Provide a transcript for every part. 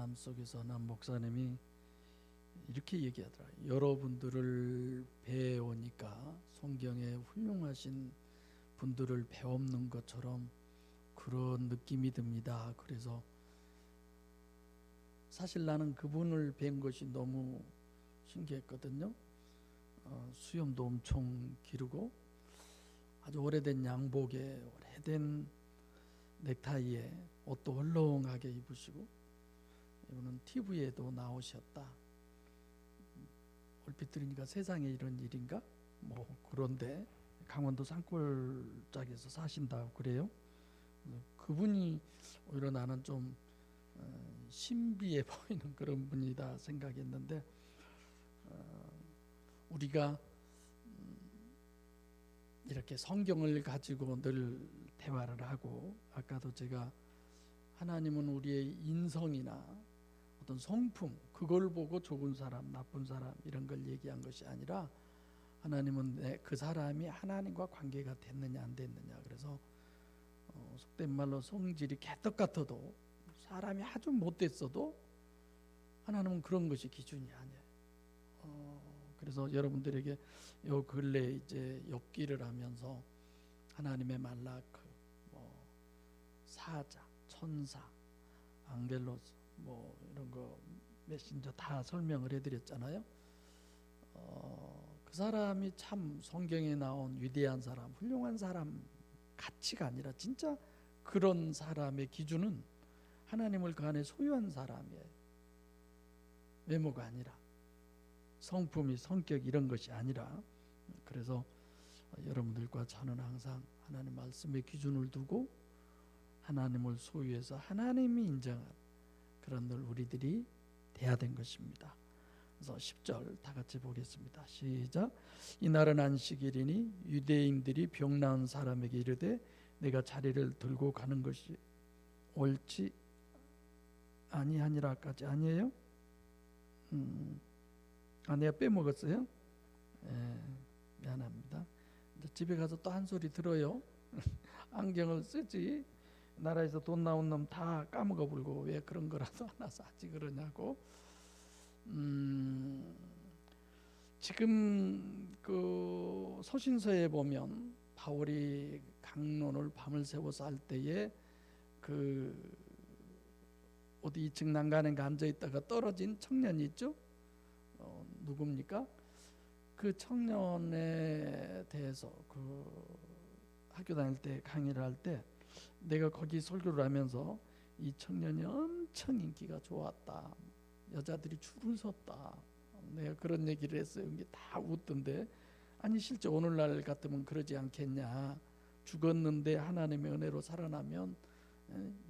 만남 속에서 난 목사님이 이렇게 얘기하더라. 여러분들을 배우니까 성경에 훌륭하신 분들을 배우는 것처럼 그런 느낌이 듭니다. 그래서 사실 나는 그분을 뵌 것이 너무 신기했거든요. 수염도 엄청 기르고 아주 오래된 양복에 오래된 넥타이에 옷도 헐렁하게 입으시고, 이분은 TV에도 나오셨다. 얼핏 들으니까 세상에 이런 일인가? 뭐 그런데 강원도 산골짜기에서 사신다고 그래요. 그분이 오히려 나는 좀 신비해 보이는 그런 분이다 생각했는데, 우리가 이렇게 성경을 가지고 늘 대화를 하고, 아까도 제가 하나님은 우리의 인성이나 어떤 성품 그걸 보고 좋은 사람 나쁜 사람 이런 걸 얘기한 것이 아니라, 하나님은 그 사람이 하나님과 관계가 됐느냐 안 됐느냐. 그래서 속된 말로 성질이 개떡 같아도, 사람이 아주 못됐어도 하나님은 그런 것이 기준이 아니에요. 그래서 여러분들에게 요 근래 이제 욥기를 하면서 하나님의 말라크, 뭐 사자, 천사, 앙겔로스 뭐 이런 거 메신저 다 설명을 해드렸잖아요. 그 사람이 참 성경에 나온 위대한 사람, 훌륭한 사람 가치가 아니라, 진짜 그런 사람의 기준은 하나님을 그 안에 소유한 사람이에요. 외모가 아니라, 성품이 성격 이런 것이 아니라. 그래서 여러분들과 저는 항상 하나님 말씀의 기준을 두고 하나님을 소유해서 하나님이 인정한 그런 늘 우리들이 돼야 된 것입니다. 그래서 10절 다 같이 보겠습니다. 시작. 이날은 안식일이니 유대인들이 병 나은 사람에게 이르되 내가 자리를 들고 가는 것이 옳지 아니하니라까지 아니에요? 내가 빼먹었어요? 미안합니다. 이제 집에 가서 또 한 소리 들어요. 안경을 쓰지, 나라에서 돈 나온 놈 다 까먹어 불고 왜 그런 거라도 하나 사지 그러냐고. 지금 그 서신서에 보면 바울이 강론을 밤을 새워서 할 때에 그 어디 2층 난간에 앉아 있다가 떨어진 청년이 있죠. 누굽니까? 그 청년에 대해서 그 학교 다닐 때 강의를 할 때 내가 거기 설교를 하면서 이 청년이 엄청 인기가 좋았다, 여자들이 줄을 섰다, 내가 그런 얘기를 했어요. 이게 다 웃던데, 아니 실제 오늘날 같으면 그러지 않겠냐, 죽었는데 하나님의 은혜로 살아나면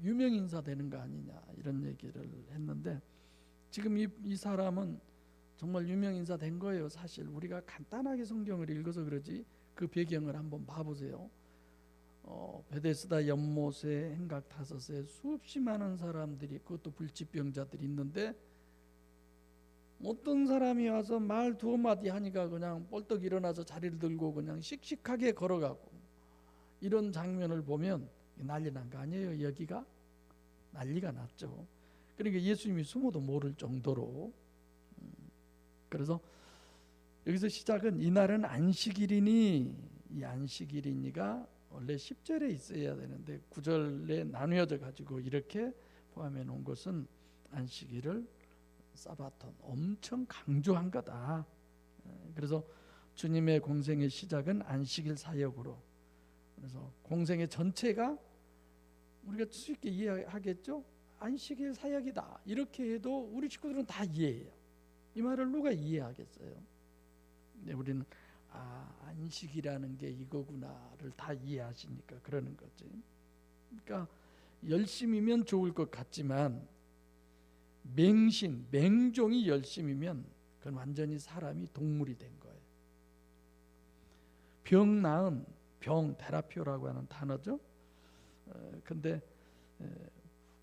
유명인사 되는 거 아니냐, 이런 얘기를 했는데, 지금 이 사람은 정말 유명인사 된 거예요. 사실 우리가 간단하게 성경을 읽어서 그러지 그 배경을 한번 봐보세요. 베데스다 연못에 행각 5에 수없이 많은 사람들이, 그것도 불치병자들이 있는데 어떤 사람이 와서 말 2마디 하니까 그냥 벌떡 일어나서 자리를 들고 그냥 씩씩하게 걸어가고, 이런 장면을 보면 난리 난 거 아니에요. 여기가 난리가 났죠. 그러니까 예수님이 숨어도 모를 정도로. 그래서 여기서 시작은 이날은 안식일이니, 이 안식일이니가 원래 10절에 있어야 되는데 9절에 나누어져 가지고 이렇게 포함해 놓은 것은 안식일을 사바톤 엄청 강조한 거다. 그래서 주님의 공생의 시작은 안식일 사역으로, 그래서 공생의 전체가 우리가 쉽게 이해하겠죠. 안식일 사역이다 이렇게 해도 우리 식구들은 다 이해해요. 이 말을 누가 이해하겠어요? 근데 우리는 안식이라는 게 이거구나를 다 이해하시니까 그러는 거지. 그러니까 열심이면 좋을 것 같지만 맹종이 열심이면 그건 완전히 사람이 동물이 된 거예요. 병 나은, 병 테라피오라고 하는 단어죠. 근데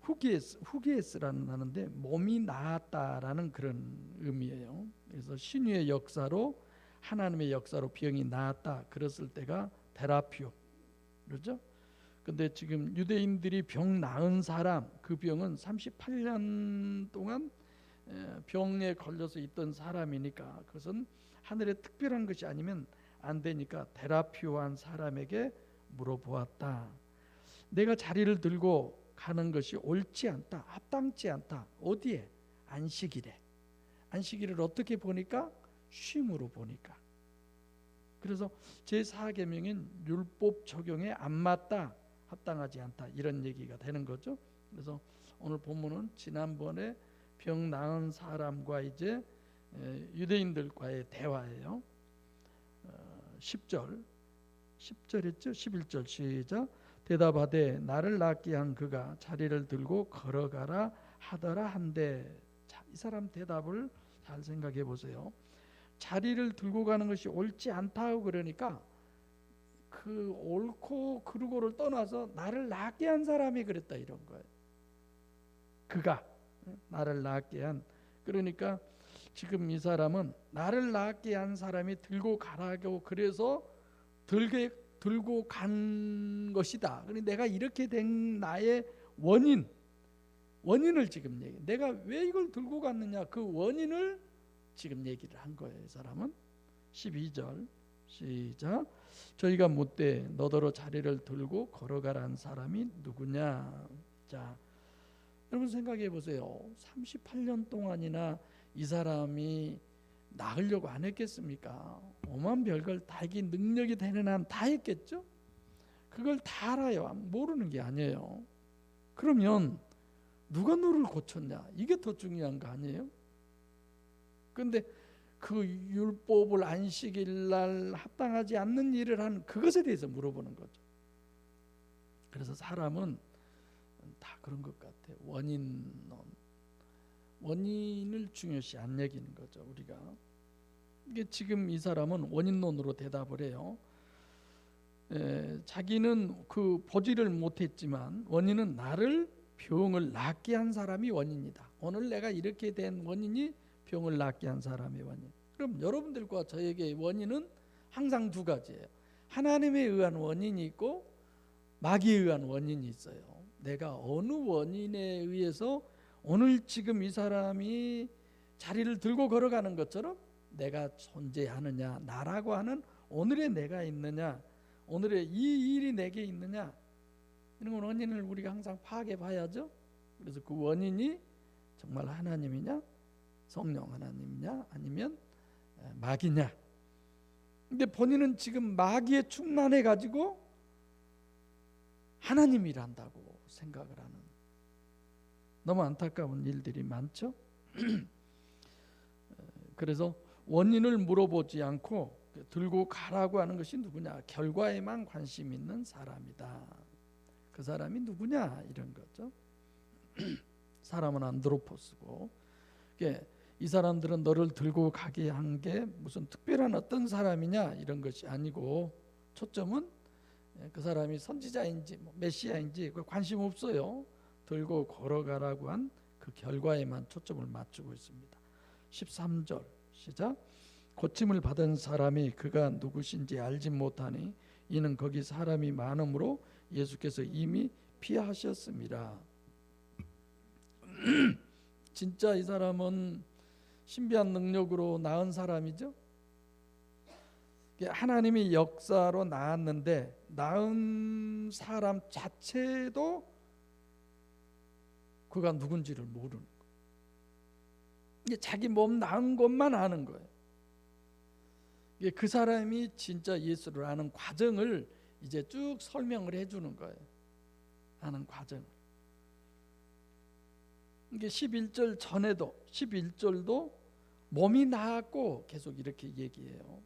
후기에스라는 하는데 몸이 나았다라는 그런 의미예요. 그래서 신유의 역사로, 하나님의 역사로 병이 나았다 그랬을 때가 테라피오, 그렇죠? 근데 지금 유대인들이 병 나은 사람, 그 병은 38년 동안 병에 걸려서 있던 사람이니까 그것은 하늘의 특별한 것이 아니면 안 되니까 데라피오한 사람에게 물어보았다. 내가 자리를 들고 가는 것이 옳지 않다, 합당치 않다. 어디에? 안식일에. 안식일을 어떻게 보니까? 쉼으로 보니까. 그래서 제4계명인 율법 적용에 안 맞다, 합당하지 않다, 이런 얘기가 되는 거죠. 그래서 오늘 본문은 지난번에 병 나은 사람과 이제 유대인들과의 대화예요. 10절 했죠. 11절 시작. 대답하되 나를 낫게 한 그가 자리를 들고 걸어가라 하더라 한데. 자, 이 사람 대답을 잘 생각해 보세요. 자리를 들고 가는 것이 옳지 않다고 그러니까 그 옳고 그르고를 떠나서 나를 낫게 한 사람이 그랬다, 이런 거예요. 그가 나를 낫게 한, 그러니까 지금 이 사람은 나를 낫게 한 사람이 들고 가라고 그래서 들고 간 것이다. 그러니 내가 이렇게 된 나의 원인을 지금 얘기. 내가 왜 이걸 들고 갔느냐, 그 원인을 지금 얘기를 한 거예요. 이 사람은 12절 시작. 저희가 묻되 너더러 자리를 들고 걸어가라는 사람이 누구냐. 자, 여러분 생각해 보세요. 38년 동안이나 이 사람이 나으려고 안 했겠습니까? 오만 별걸 다 하기 능력이 되는 한 다 했겠죠. 그걸 다 알아요. 모르는 게 아니에요. 그러면 누가 너를 고쳤냐, 이게 더 중요한 거 아니에요? 그런데 그 율법을 안식일날 합당하지 않는 일을 한 그것에 대해서 물어보는 거죠. 그래서 사람은 다 그런 것 같아요. 원인을 중요시 안 여기는 거죠. 우리가 이게 지금 이 사람은 원인론으로 대답을 해요. 자기는 그 보지를 못했지만 원인은 나를 병을 낫게 한 사람이 원인이다. 오늘 내가 이렇게 된 원인이 병을 낫게 한 사람의 원인. 그럼 여러분들과 저에게 원인은 항상 두 가지예요. 하나님에 의한 원인이 있고 마귀에 의한 원인이 있어요. 내가 어느 원인에 의해서 오늘 지금 이 사람이 자리를 들고 걸어가는 것처럼 내가 존재하느냐, 나라고 하는 오늘의 내가 있느냐, 오늘의 이 일이 내게 있느냐, 이런 원인을 우리가 항상 파악해 봐야죠. 그래서 그 원인이 정말 하나님이냐, 성령 하나님이냐, 아니면 마귀냐. 근데 본인은 지금 마귀에 충만해 가지고 하나님이란다고 생각을 하는, 너무 안타까운 일들이 많죠. 그래서 원인을 물어보지 않고 들고 가라고 하는 것이 누구냐, 결과에만 관심 있는 사람이다. 그 사람이 누구냐, 이런 거죠. 사람은 안드로포스고, 이 사람들은 너를 들고 가게 한 게 무슨 특별한 어떤 사람이냐, 이런 것이 아니고 초점은 그 사람이 선지자인지 메시아인지 관심 없어요. 들고 걸어가라고 한 그 결과에만 초점을 맞추고 있습니다. 13절 시작. 고침을 받은 사람이 그가 누구신지 알지 못하니 이는 거기 사람이 많음으로 예수께서 이미 피하셨습니다. 진짜 이 사람은 신비한 능력으로 나은 사람이죠. 하나님이 역사로 나았는데 나은 사람 자체도 그가 누군지를 모르는 거예요. 자기 몸 나은 것만 아는 거예요. 그 사람이 진짜 예수를 아는 과정을 이제 쭉 설명을 해주는 거예요. 아는 과정을. 이게 11절 전에도 11절도 몸이 나았고 계속 이렇게 얘기해요.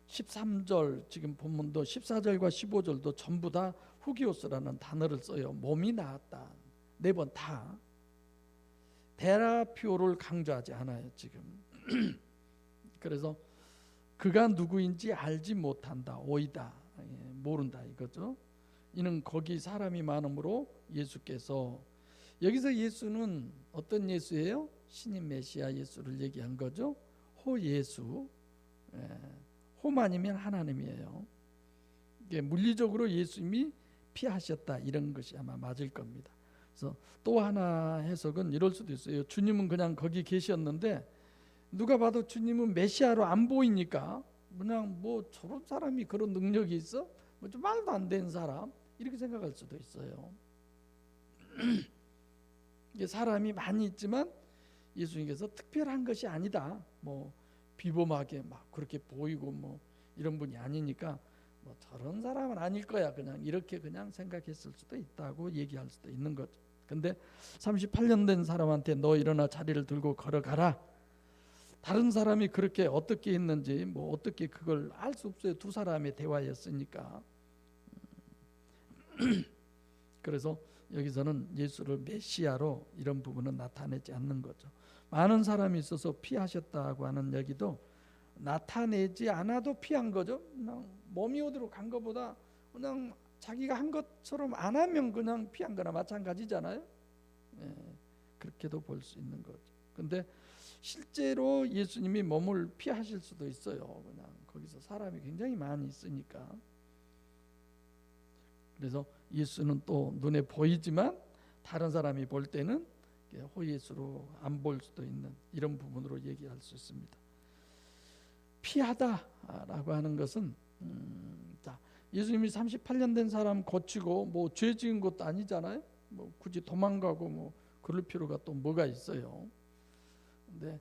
13절 지금 본문도 14절과 15절도 전부 다 후기오스라는 단어를 써요. 몸이 나았다. 네 번 다. 데라피오를 강조하지 않아요 지금. 그래서 그가 누구인지 알지 못한다, 오이다, 모른다 이거죠. 이는 거기 사람이 많으므로 예수께서, 여기서 예수는 어떤 예수예요? 신인 메시아 예수를 얘기한 거죠. 호 예수. 호만이면 하나님이에요. 이게 물리적으로 예수님이 피하셨다 이런 것이 아마 맞을 겁니다. 그래서 또 하나 해석은 이럴 수도 있어요. 주님은 그냥 거기 계셨는데 누가 봐도 주님은 메시아로 안 보이니까 그냥 뭐 저런 사람이 그런 능력이 있어? 뭐 좀 말도 안 되는 사람 이렇게 생각할 수도 있어요. 이게 사람이 많이 있지만 예수님께서 특별한 것이 아니다. 뭐 비범하게 막 그렇게 보이고 뭐 이런 분이 아니니까 뭐 저런 사람은 아닐 거야. 그냥 이렇게 그냥 생각했을 수도 있다고 얘기할 수도 있는 거죠. 근데 38년 된 사람한테 너 일어나 자리를 들고 걸어가라. 다른 사람이 그렇게 어떻게 했는지 뭐 어떻게 그걸 알 수 없어요. 두 사람의 대화였으니까. 그래서 여기서는 예수를 메시아로 이런 부분은 나타내지 않는 거죠. 많은 사람이 있어서 피하셨다고 하는 얘기도 나타내지 않아도 피한 거죠. 그냥 몸이 어디로 간 것보다 그냥 자기가 한 것처럼 안 하면 그냥 피한 거나 마찬가지잖아요. 예, 그렇게도 볼 수 있는 거죠. 근데 실제로 예수님이 몸을 피하실 수도 있어요. 그냥 거기서 사람이 굉장히 많이 있으니까. 그래서 예수는 또 눈에 보이지만 다른 사람이 볼 때는 호예수로 안 볼 수도 있는 이런 부분으로 얘기할 수 있습니다. 피하다라고 하는 것은 자, 예수님이 38년 된 사람 고치고 뭐 죄 지은 것도 아니잖아요. 뭐 굳이 도망가고 뭐 그럴 필요가 또 뭐가 있어요. 근데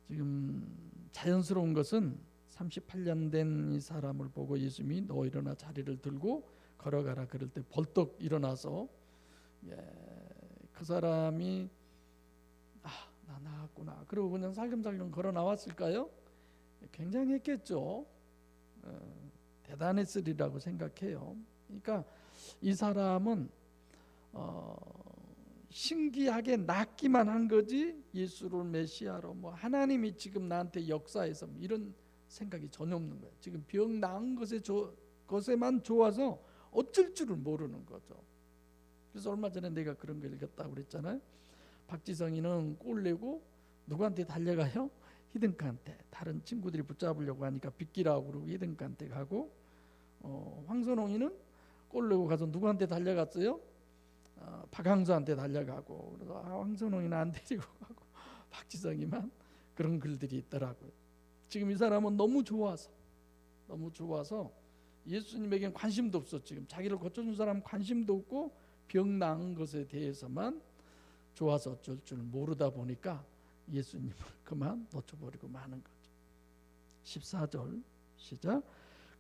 지금 자연스러운 것은 38년 된 이 사람을 보고 예수님이 너 일어나 자리를 들고 걸어가라 그럴 때 벌떡 일어나서 그 사람이 나 나았구나 그리고 그냥 살금살금 걸어 나왔을까요? 굉장했겠죠. 대단했으리라고 생각해요. 그러니까 이 사람은 신기하게 낫기만 한 거지 예수를 메시아로 뭐 하나님이 지금 나한테 역사해서 뭐 이런 생각이 전혀 없는 거예요. 지금 병 나은 것에만 좋아서 어쩔 줄을 모르는 거죠. 그래서 얼마 전에 내가 그런 거 읽었다고 그랬잖아요. 박지성이는 골 내고 누구한테 달려가요? 히든크한테. 다른 친구들이 붙잡으려고 하니까 비키라고 그러고 히든크한테 가고 황선홍이는 골 내고 가서 누구한테 달려갔어요? 박항서한테 달려가고 그래서 황선홍이는 안 데리고 가고 박지성이만 그런 글들이 있더라고요. 지금 이 사람은 너무 좋아서 예수님에겐 관심도 없어. 지금 자기를 고쳐준 사람 관심도 없고 병 나은 것에 대해서만 좋아서 어쩔 줄 모르다 보니까 예수님을 그만 놓쳐버리고 마는 거죠. 14절 시작.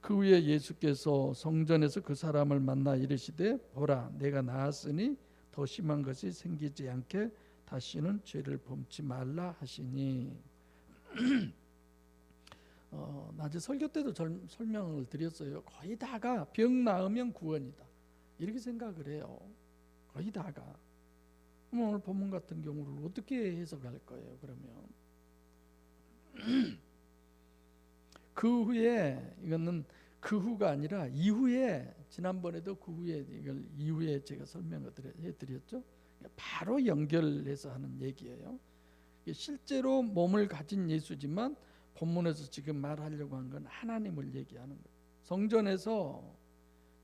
그 후에 예수께서 성전에서 그 사람을 만나 이르시되 보라 내가 나았으니 더 심한 것이 생기지 않게 다시는 죄를 범치 말라 하시니 낮에 설교 때도 설명을 드렸어요. 거의 다가 병 나으면 구원이다 이렇게 생각을 해요. 거의 다가. 오늘 본문 같은 경우를 어떻게 해석할 거예요? 그러면 그 후에 이거는 그 후가 아니라 이후에 지난번에도 그 후에 이걸 이후에 제가 설명을 해드렸죠. 바로 연결해서 하는 얘기예요. 실제로 몸을 가진 예수지만 본문에서 지금 말하려고 한 건 하나님을 얘기하는 거예요. 성전에서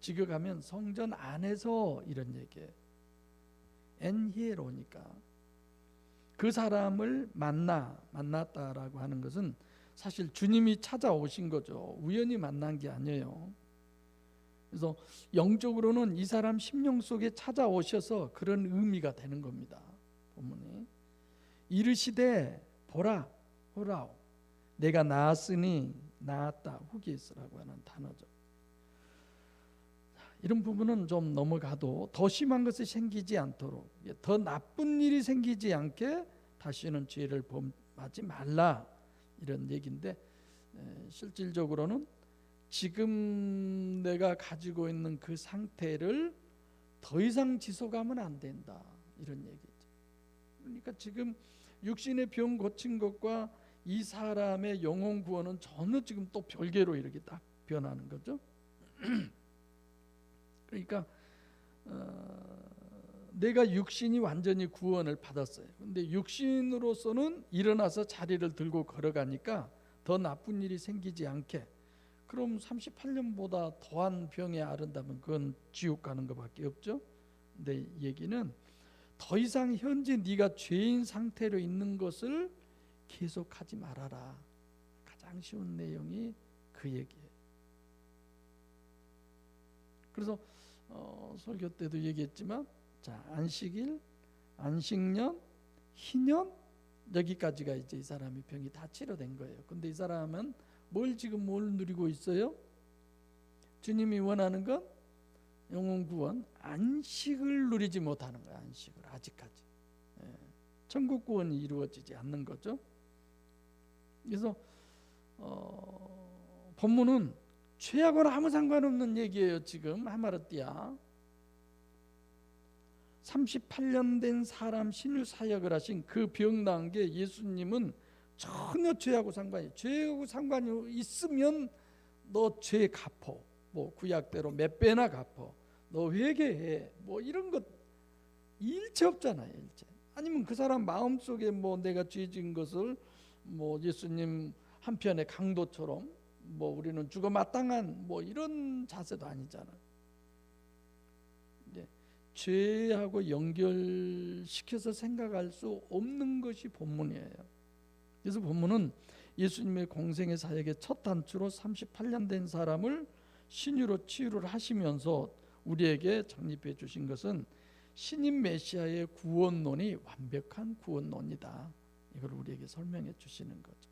지금 성전 안에서 이런 얘기예요. 엔히에로니까 그 사람을 만났다라고 하는 것은 사실 주님이 찾아오신 거죠. 우연히 만난 게 아니에요. 그래서 영적으로는 이 사람 심령 속에 찾아오셔서 그런 의미가 되는 겁니다. 본문이 이르시되 보라 내가 나았으니 나았다 후기스라고 하는 단어죠. 이런 부분은 좀 넘어가도 더 심한 것이 생기지 않도록 더 나쁜 일이 생기지 않게 다시는 죄를 범하지 말라 이런 얘기인데 실질적으로는 지금 내가 가지고 있는 그 상태를 더 이상 지속하면 안 된다 이런 얘기죠. 그러니까 지금 육신의 병 고친 것과 이 사람의 영혼 구원은 전혀 지금 또 별개로 이렇게 딱 변하는 거죠. 그러니까 내가 육신이 완전히 구원을 받았어요. 근데 육신으로서는 일어나서 자리를 들고 걸어가니까 더 나쁜 일이 생기지 않게 그럼 38년보다 더한 병에 앓은다면 그건 지옥 가는 것밖에 없죠. 근데 얘기는 더 이상 현재 네가 죄인 상태로 있는 것을 계속하지 말아라. 가장 쉬운 내용이 그 얘기예요. 그래서 설교 때도 얘기했지만, 자, 안식일, 안식년, 희년, 여기까지가 이제 이 사람이 병이 다 치료된 거예요. 근데 이 사람은 뭘 누리고 있어요? 주님이 원하는 건 영혼 구원, 안식을 누리지 못하는 거야. 안식을 아직까지. 천국 구원이 이루어지지 않는 거죠. 그래서 본문은 죄하고는 아무 상관없는 얘기예요. 지금 하마르띠아 38년 된 사람 신유 사역을 하신 그 병 나은 게 예수님은 전혀 죄하고 상관이, 죄하고 상관이 있으면 너 죄 갚어, 뭐 구약대로 몇 배나 갚어, 너 회개해, 뭐 이런 것 일체 없잖아요. 일체. 아니면 그 사람 마음속에 뭐 내가 죄 지은 것을 뭐 예수님 한편의 강도처럼 뭐 우리는 죽어 마땅한 뭐 이런 자세도 아니잖아요. 이제 죄하고 연결시켜서 생각할 수 없는 것이 본문이에요. 그래서 본문은 예수님의 공생의 사역의 첫 단추로 38년 된 사람을 신유로 치유를 하시면서 우리에게 장립해 주신 것은 신인 메시아의 구원론이 완벽한 구원론이다. 이걸 우리에게 설명해 주시는 거죠.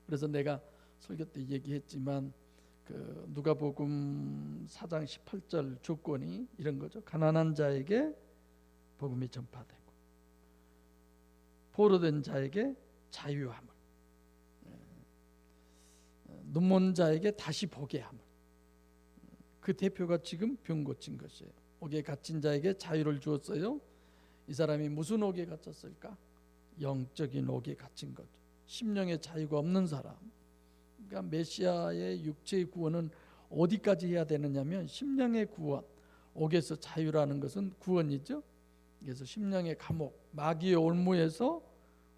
그래서 내가 설교 때 얘기했지만 그 누가복음 4장 18절 조건이 이런 거죠. 가난한 자에게 복음이 전파되고 포로된 자에게 자유함을, 눈먼 자에게 다시 보게 함을. 그 대표가 지금 병 고친 것이에요. 옥에 갇힌 자에게 자유를 주었어요. 이 사람이 무슨 옥에 갇혔을까? 영적인 옥에 갇힌 거죠. 심령의 자유가 없는 사람. 그러니까 메시아의 육체의 구원은 어디까지 해야 되느냐면 심령의 구원, 옥에서 자유라는 것은 구원이죠. 그래서 심령의 감옥, 마귀의 올무에서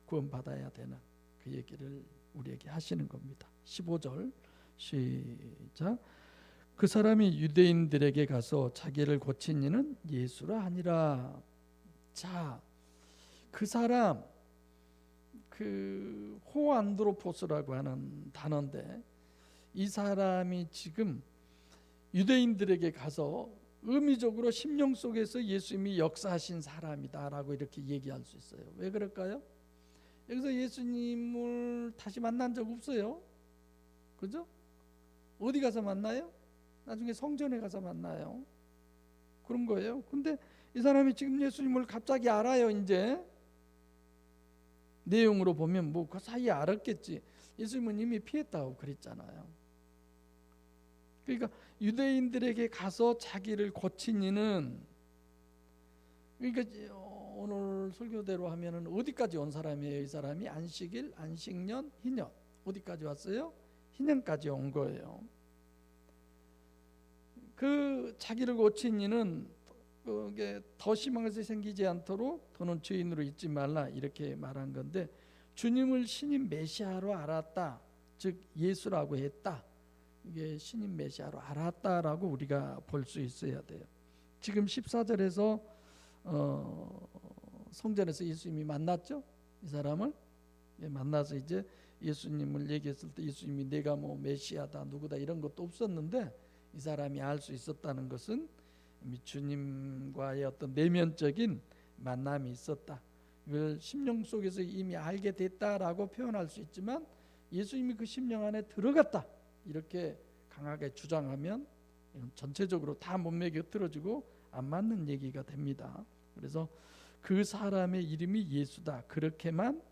구원받아야 되는 그 얘기를 우리에게 하시는 겁니다. 15절 시작. 그 사람이 유대인들에게 가서 자기를 고친 이는 예수라 하니라. 자, 그 사람, 그 호안드로포스라고 하는 단어인데, 이 사람이 지금 유대인들에게 가서 의미적으로 심령 속에서 예수님이 역사하신 사람이다라고 이렇게 얘기할 수 있어요. 왜 그럴까요? 여기서 예수님을 다시 만난 적 없어요. 그죠? 어디 가서 만나요? 나중에 성전에 가서 만나요. 그런 거예요. 근데 이 사람이 지금 예수님을 갑자기 알아요. 이제 내용으로 보면 뭐 그 사이에 알았겠지. 예수님은 이미 피했다고 그랬잖아요. 그러니까 유대인들에게 가서 자기를 고친 이는, 그러니까 오늘 설교대로 하면은 어디까지 온 사람이에요? 이 사람이 안식일, 안식년, 희년, 어디까지 왔어요? 희년까지 온 거예요. 그 자기를 고친 이는 그게 더 심한 것이 생기지 않도록 더는 죄인으로 있지 말라 이렇게 말한 건데, 주님을 신인 메시아로 알았다, 즉 예수라고 했다. 이게 신인 메시아로 알았다라고 우리가 볼 수 있어야 돼요. 지금 14절에서 성전에서 예수님이 만났죠. 이 사람을 만나서 이제 예수님을 얘기했을 때 예수님이 내가 뭐 메시아다 누구다 이런 것도 없었는데, 이 사람이 알 수 있었다는 것은 주님과의 어떤 내면적인 만남이 있었다. 이걸 심령 속에서 이미 알게 됐다라고 표현할 수 있지만, 예수님이 그 심령 안에 들어갔다 이렇게 강하게 주장하면 전체적으로 다 몸에 곁들어지고 안 맞는 얘기가 됩니다. 그래서 그 사람의 이름이 예수다 그렇게만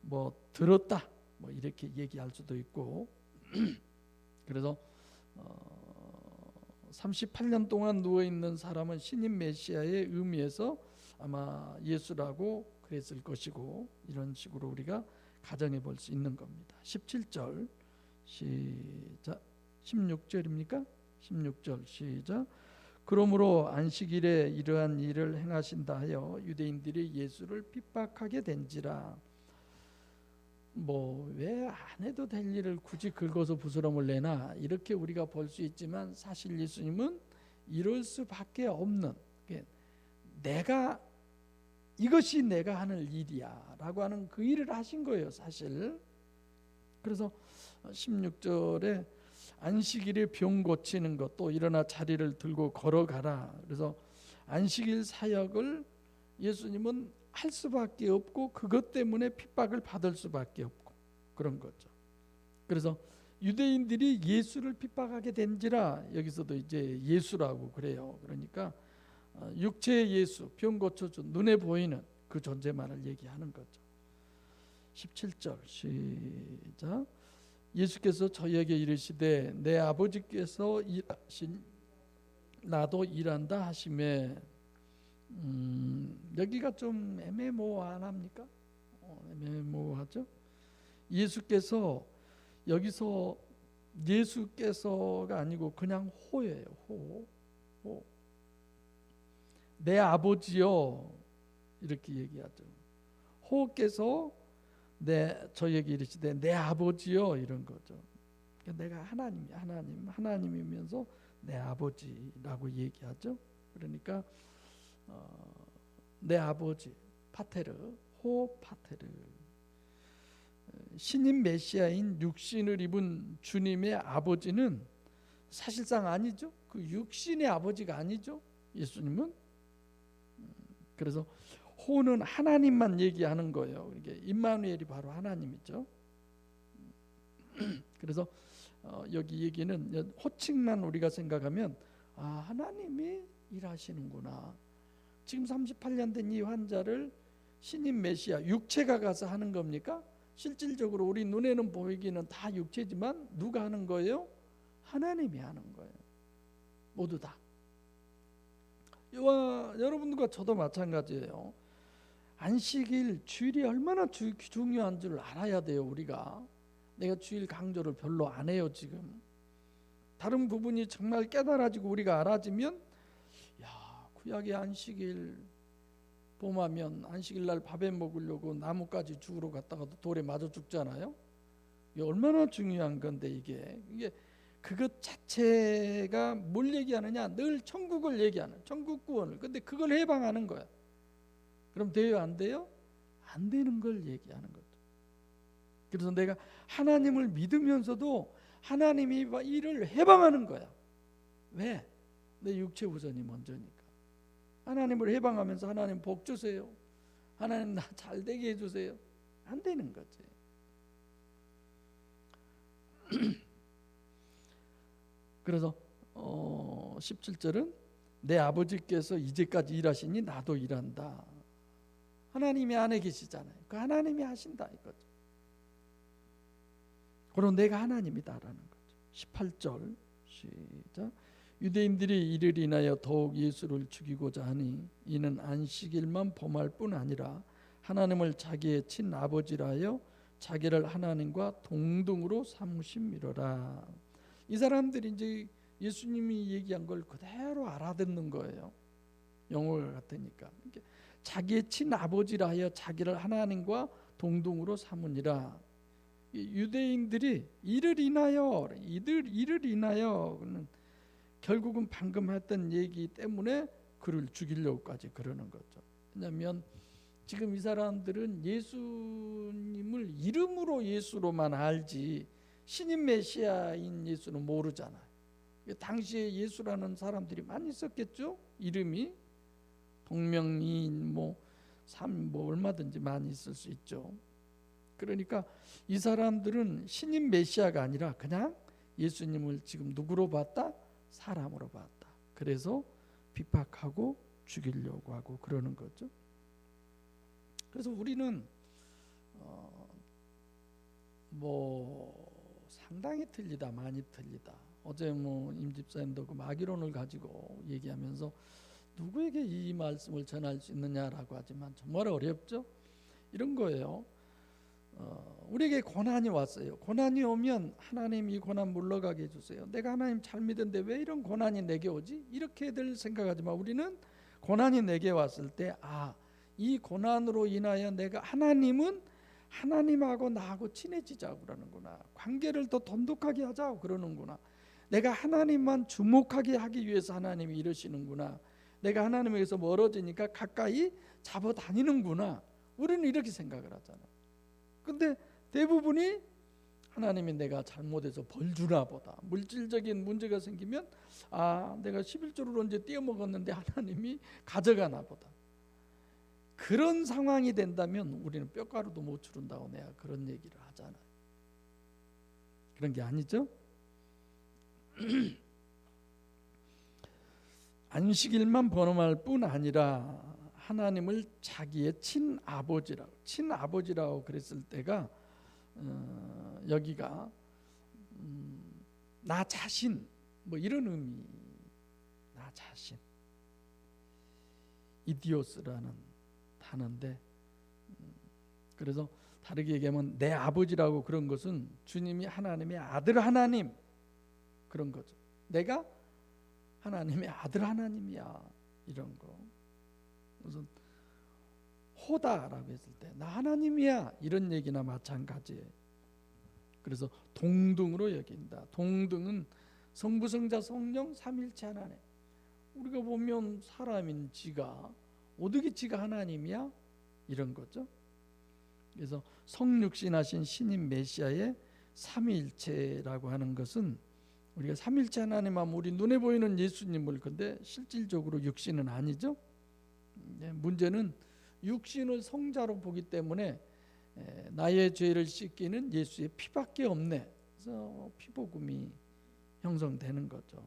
뭐 들었다 뭐 이렇게 얘기할 수도 있고 그래서 38년 동안 누워있는 사람은 신인 메시아의 의미에서 아마 예수라고 그랬을 것이고, 이런 식으로 우리가 가정해 볼 수 있는 겁니다. 17절 시작. 16절입니까? 16절 시작. 그러므로 안식일에 이러한 일을 행하신다 하여 유대인들이 예수를 핍박하게 된지라. 뭐 왜 안 해도 될 일을 굳이 긁어서 부스럼을 내나 이렇게 우리가 볼 수 있지만 사실 예수님은 이럴 수밖에 없는, 내가 이것이 내가 하는 일이야 라고 하는 그 일을 하신 거예요 사실. 그래서 16절에 안식일에 병 고치는 것, 또 일어나 자리를 들고 걸어가라. 그래서 안식일 사역을 예수님은 할 수밖에 없고 그것 때문에 핍박을 받을 수밖에 없고 그런 거죠. 그래서 유대인들이 예수를 핍박하게 된지라 여기서도 이제 예수라고 그래요. 그러니까 육체의 예수, 병 고쳐준 눈에 보이는 그 존재만을 얘기하는 거죠. 17절 시작. 예수께서 저희에게 이르시되 내 아버지께서 일하신 나도 일한다 하시매. 여기가 좀 애매모호합니까? 애매모호하죠. 예수께서 여기서 예수께서가 아니고 그냥 호예요. 호. 내 아버지요 이렇게 얘기하죠. 호께서 저에게 이르시되 내 아버지요 이런 거죠. 내가 하나님이면서 내 아버지라고 얘기하죠. 그러니까 내 아버지 파테르, 호 파테르. 신인 메시아인 육신을 입은 주님의 아버지는 사실상 아니죠. 그 육신의 아버지가 아니죠. 예수님은. 그래서 호는 하나님만 얘기하는 거예요. 이게 임마누엘이 바로 하나님이죠. 그래서 여기 얘기는 호칭만 우리가 생각하면 하나님이 일하시는구나. 지금 38년 된 이 환자를 신인 메시아 육체가 가서 하는 겁니까? 실질적으로 우리 눈에는 보이기는 다 육체지만 누가 하는 거예요? 하나님이 하는 거예요. 모두 다. 여러분들과 저도 마찬가지예요. 안식일, 주일이 얼마나 중요한 줄 알아야 돼요. 우리가. 내가 주일 강조를 별로 안 해요 지금. 다른 부분이 정말 깨달아지고 우리가 알아지면 구약의 안식일 봄하면 안식일 날 밥에 먹으려고 나뭇가지 죽으러 갔다가도 돌에 맞아 죽잖아요. 이게 얼마나 중요한 건데 이게 그것 자체가 뭘 얘기하느냐? 늘 천국을 얘기하는, 천국 구원을. 근데 그걸 해방하는 거야. 그럼 돼요? 안 돼요? 안 되는 걸 얘기하는 거죠. 그래서 내가 하나님을 믿으면서도 하나님이 일을 해방하는 거야. 왜? 내 육체 우선이 먼저니까. 하나님을 해방하면서 하나님 복 주세요. 하나님 나 잘 되게 해주세요. 안 되는 거지. 그래서 17절은 내 아버지께서 이제까지 일하시니 나도 일한다. 하나님이 안에 계시잖아요. 그 하나님이 하신다 이거죠. 그럼 내가 하나님이다라는 거죠. 18절 시작. 유대인들이 이를 인하여 더욱 예수를 죽이고자 하니 이는 안식일만 범할 뿐 아니라 하나님을 자기의 친아버지라 하여 자기를 하나님과 동등으로 삼으심이로라. 이 사람들이 이제 예수님이 얘기한 걸 그대로 알아듣는 거예요. 영어가 같으니까. 자기의 친아버지라 하여 자기를 하나님과 동등으로 삼으니라. 유대인들이 이를 인하여 결국은 방금 했던 얘기 때문에 그를 죽이려고까지 그러는 거죠. 왜냐하면 지금 이 사람들은 예수님을 이름으로 예수로만 알지 신인 메시아인 예수는 모르잖아요. 당시에 예수라는 사람들이 많이 있었겠죠. 이름이 동명이인 뭐 얼마든지 많이 있을 수 있죠. 그러니까 이 사람들은 신인 메시아가 아니라 그냥 예수님을 지금 누구로 봤다? 사람으로 봤다. 그래서 핍박하고 죽이려고 하고 그러는 거죠. 그래서 우리는 상당히 틀리다, 많이 틀리다. 어제 임 집사님도 그 마귀론을 가지고 얘기하면서 누구에게 이 말씀을 전할 수 있느냐라고 하지만 정말 어렵죠. 이런 거예요. 우리에게 고난이 왔어요. 고난이 오면 하나님 이 고난 물러가게 해주세요. 내가 하나님 잘 믿는데 왜 이런 고난이 내게 오지? 이렇게들 생각하지만 우리는 고난이 내게 왔을 때 이 고난으로 인하여 내가 하나님은 하나님하고 나하고 친해지자고 그러는구나. 관계를 더 돈독하게 하자고 그러는구나. 내가 하나님만 주목하게 하기 위해서 하나님이 이러시는구나. 내가 하나님에게서 멀어지니까 가까이 잡아다니는구나. 우리는 이렇게 생각을 하잖아요. 근데 대부분이 하나님이 내가 잘못해서 벌 주나 보다. 물질적인 문제가 생기면 내가 11조를 언제 떼어먹었는데 하나님이 가져가나 보다. 그런 상황이 된다면 우리는 뼈가루도 못 추른다고 내가 그런 얘기를 하잖아요. 그런 게 아니죠. 안식일만 번음할 뿐 아니라 하나님을 자기의 친아버지라고 그랬을 때가 여기가 나 자신 뭐 이런 의미. 나 자신 이디오스라는 단어인데 그래서 다르게 얘기하면 내 아버지라고 그런 것은 주님이 하나님의 아들 하나님 그런 거죠. 내가 하나님의 아들 하나님이야 이런 거. 무슨 호다라고 했을 때 나 하나님이야 이런 얘기나 마찬가지예요. 그래서 동등으로 여긴다. 동등은 성부 성자 성령 삼일체 하나님. 우리가 보면 사람인 지가 어떻게 지가 하나님이야? 이런 거죠. 그래서 성육신하신 신인 메시아의 삼위일체라고 하는 것은 우리가 삼일체 하나님 하면 우리 눈에 보이는 예수님을 근데 실질적으로 육신은 아니죠. 문제는 육신을 성자로 보기 때문에 나의 죄를 씻기는 예수의 피밖에 없네. 그래서 피복음이 형성되는 거죠.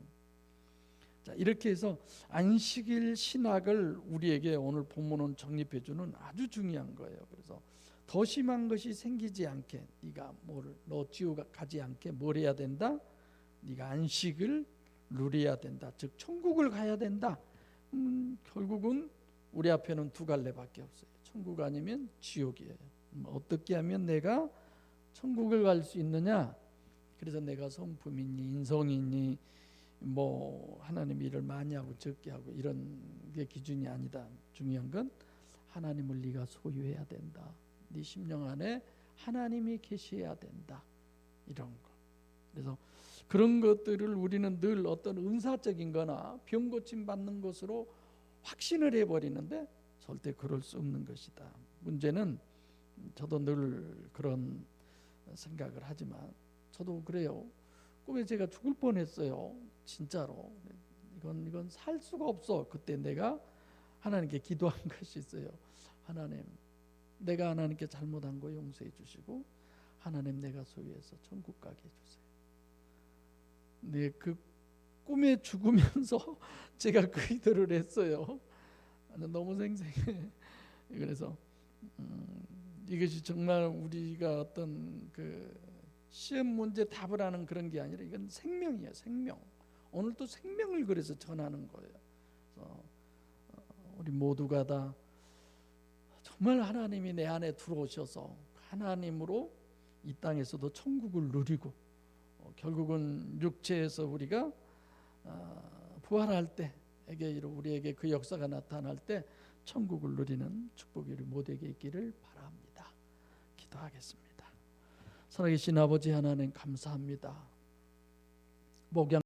자, 이렇게 해서 안식일 신학을 우리에게 오늘 본문은 정립해주는 아주 중요한 거예요. 그래서 더 심한 것이 생기지 않게 네가 너 지옥 가지 않게 뭘 해야 된다? 네가 안식을 누려야 된다. 즉 천국을 가야 된다. 결국은 우리 앞에는 두 갈래밖에 없어요. 천국 아니면 지옥이에요. 어떻게 하면 내가 천국을 갈 수 있느냐? 그래서 내가 성품이니 인성이니 뭐 하나님 일을 많이 하고 적게 하고 이런 게 기준이 아니다. 중요한 건 하나님을 네가 소유해야 된다. 네 심령 안에 하나님이 계셔야 된다. 이런 거. 그래서 그런 것들을 우리는 늘 어떤 은사적인 거나 병 고침 받는 것으로 확신을 해버리는데 절대 그럴 수 없는 것이다. 문제는 저도 늘 그런 생각을 하지만 저도 그래요. 꿈에 제가 죽을 뻔했어요. 진짜로. 이건 살 수가 없어. 그때 내가 하나님께 기도한 것이 있어요. 하나님, 내가 하나님께 잘못한 거 용서해 주시고 하나님 내가 소유해서 천국 가게 해주세요. 네, 그 꿈에 죽으면서 제가 그 기도를 했어요. 너무 생생해. 그래서 이것이 정말 우리가 어떤 그 시험 문제 답을 하는 그런 게 아니라 이건 생명이에요. 생명. 오늘 또 생명을 그래서 전하는 거예요. 그래서 우리 모두가 다 정말 하나님이 내 안에 들어오셔서 하나님으로 이 땅에서도 천국을 누리고 결국은 육체에서 우리가 부활할 때 우리에게 그 역사가 나타날 때 천국을 누리는 축복이 우리 모두에게 있기를 바랍니다. 기도하겠습니다. 살아계신 아버지 하나님 감사합니다. 목양